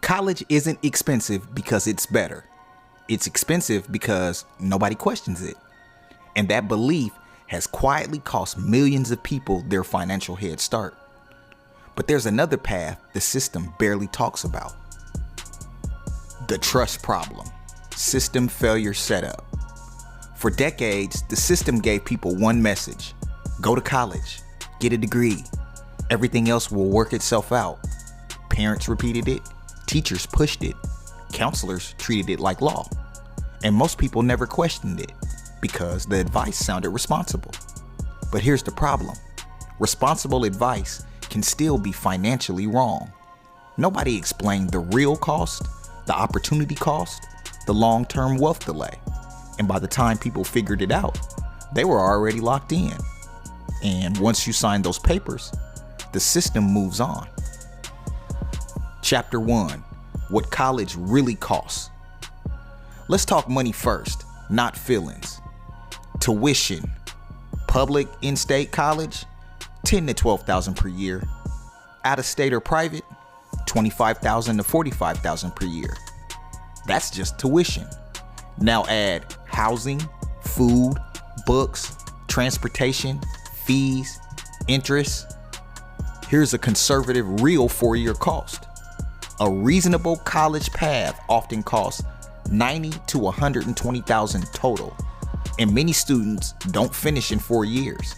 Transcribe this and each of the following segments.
College isn't expensive because it's better. It's expensive because nobody questions it. And that belief has quietly cost millions of people their financial head start. But there's another path the system barely talks about. The trust problem. System failure setup. For decades, the system gave people one message: go to college, get a degree. Everything else will work itself out. Parents repeated it, teachers pushed it, counselors treated it like law. And most people never questioned it because the advice sounded responsible. But here's the problem. Responsible advice can still be financially wrong. Nobody explained the real cost, the opportunity cost, the long-term wealth delay. And by the time people figured it out, they were already locked in. And once you sign those papers, the system moves on. Chapter 1: What college really costs. Let's talk money first, not feelings. Tuition. Public in-state college, $10,000 to $12,000 per year. Out-of-state or private, $25,000 to $45,000 per year. That's just tuition. Now add housing, food, books, transportation, fees, interest. Here's a conservative real 4-year cost. A reasonable college path often costs $90,000 to $120,000 total, and many students don't finish in 4 years.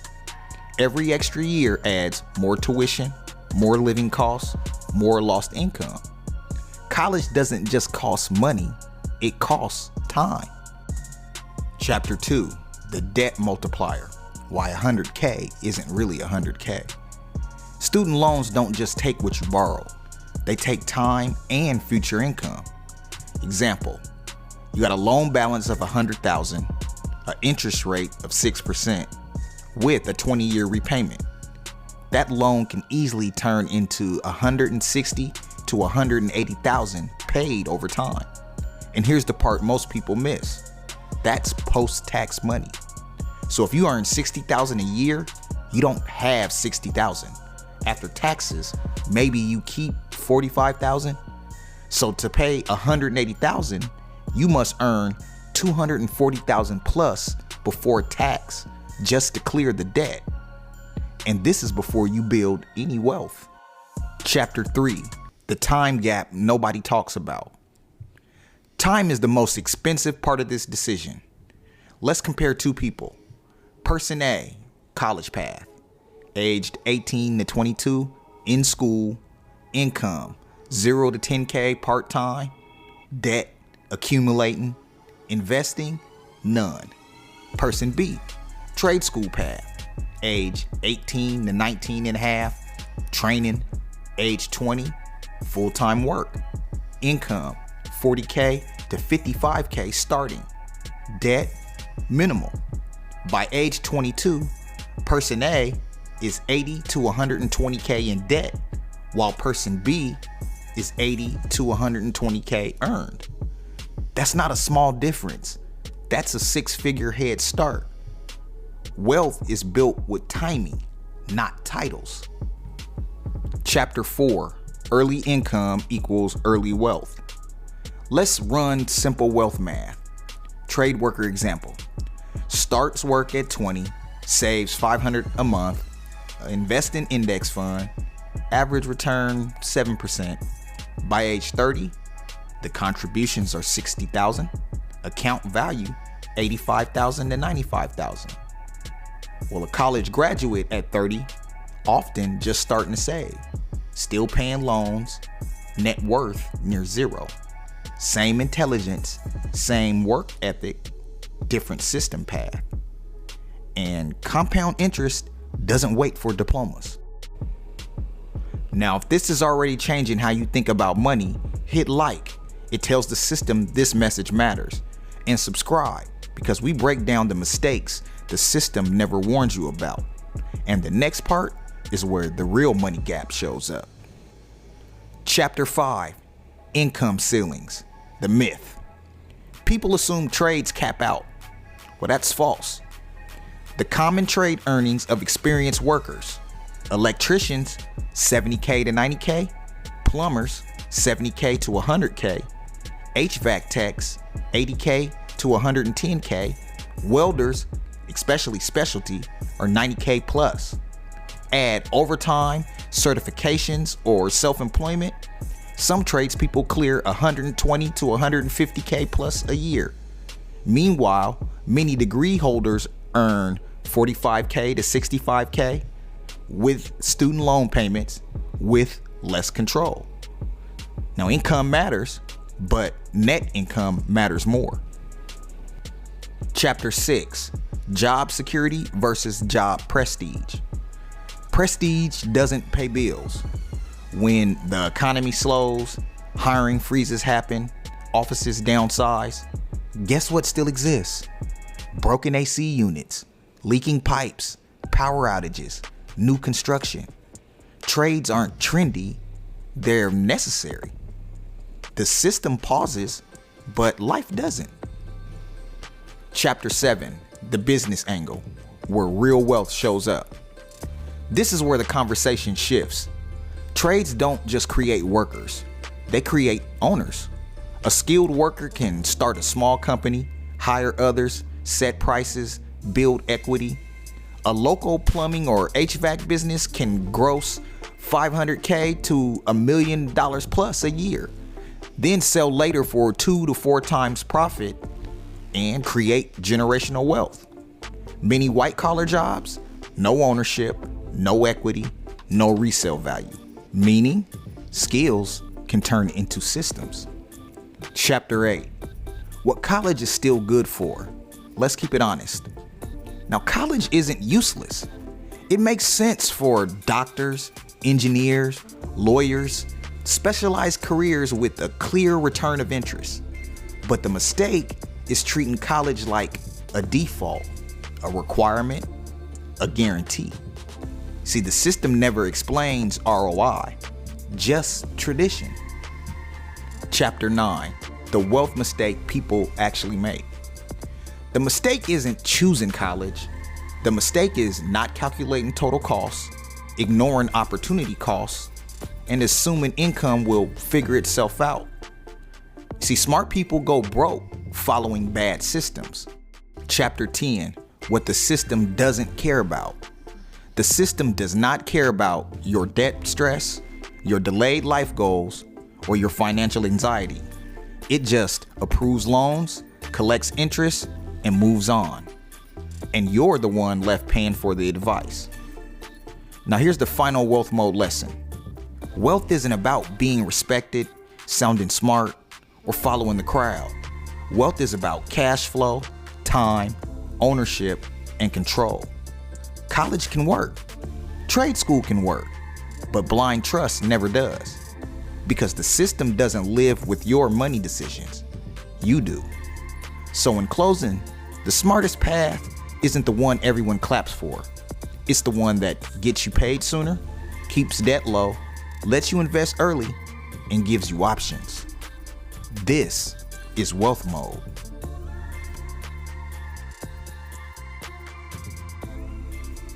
Every extra year adds more tuition, more living costs, more lost income. College doesn't just cost money, it costs time. Chapter 2: The debt multiplier. Why 100K isn't really 100K. Student loans don't just take what you borrow, they take time and future income. Example: you got a loan balance of $100,000, an interest rate of 6%, with a 20-year repayment. That loan can easily turn into $160,000 to $180,000 paid over time. And here's the part most people miss. That's post-tax money. So if you earn $60,000 a year, you don't have $60,000. After taxes, maybe you keep $45,000. So to pay $180,000, you must earn $240,000 plus before tax just to clear the debt. And this is before you build any wealth. Chapter 3: The time gap nobody talks about. Time is the most expensive part of this decision. Let's compare two people. Person A, college path, aged 18 to 22, in school, income 0 to 10K part-time, debt accumulating, investing none. Person B, trade school path, age 18 to 19 and a half, training, age 20, full-time work, income 40K to 55K starting, debt minimal. By age 22, person A is 80 to 120K in debt, while person B is 80 to 120K earned. That's not a small difference. That's a 6-figure head start. Wealth is built with timing, not titles. Chapter 4: Early income equals early wealth. Let's run simple wealth math. Trade worker example. Starts work at 20, saves $500 a month, invest in index fund, average return 7%. By age 30, the contributions are $60,000, account value $85,000 to $95,000. Well, a college graduate at 30, often just starting to save, still paying loans, net worth near zero. Same intelligence, same work ethic, different system path. And compound interest doesn't wait for diplomas. Now, if this is already changing how you think about money, hit like. It tells the system this message matters. And subscribe, because we break down the mistakes the system never warns you about. And the next part is where the real money gap shows up. Chapter 5: Income ceilings. The myth. People assume trades cap out. Well, that's false. The common trade earnings of experienced workers: electricians, 70K to 90K, plumbers, $70K to $100K, HVAC techs, $80K to $110K, welders, especially specialty, are $90K plus. Add overtime, certifications, or self-employment, some tradespeople clear $120 to $150K plus a year. Meanwhile, many degree holders earn $45K to $65K with student loan payments with less control. Now, income matters, but net income matters more. Chapter 6, Job Security versus Job Prestige. Prestige doesn't pay bills. When the economy slows, hiring freezes happen, offices downsize, guess what still exists? Broken AC units, leaking pipes, power outages, new construction. Trades aren't trendy, they're necessary. The system pauses, but life doesn't. Chapter 7, The Business Angle, where real wealth shows up. This is where the conversation shifts. Trades don't just create workers, they create owners. A skilled worker can start a small company, hire others, set prices, build equity. A local plumbing or HVAC business can gross $500K to $1 million plus a year, then sell later for 2 to 4 times profit and create generational wealth. Many white-collar jobs, no ownership, no equity, no resale value, meaning skills can turn into systems. Chapter 8, what college is still good for. Let's keep it honest. Now, college isn't useless. It makes sense for doctors, engineers, lawyers, specialized careers with a clear return of interest. But the mistake is treating college like a default, a requirement, a guarantee. See, the system never explains ROI, just tradition. Chapter 9, the wealth mistake people actually make. The mistake isn't choosing college. The mistake is not calculating total costs, ignoring opportunity costs, and assuming income will figure itself out. See, smart people go broke following bad systems. Chapter 10, what the system doesn't care about. The system does not care about your debt stress, your delayed life goals, or your financial anxiety. It just approves loans, collects interest, and moves on. And you're the one left paying for the advice. Now here's the final wealth mode lesson. Wealth isn't about being respected, sounding smart, or following the crowd. Wealth is about cash flow, time, ownership, and control. College can work. Trade school can work. But blind trust never does. Because the system doesn't live with your money decisions. You do. So in closing, the smartest path isn't the one everyone claps for. It's the one that gets you paid sooner, keeps debt low, lets you invest early, and gives you options. This is wealth mode.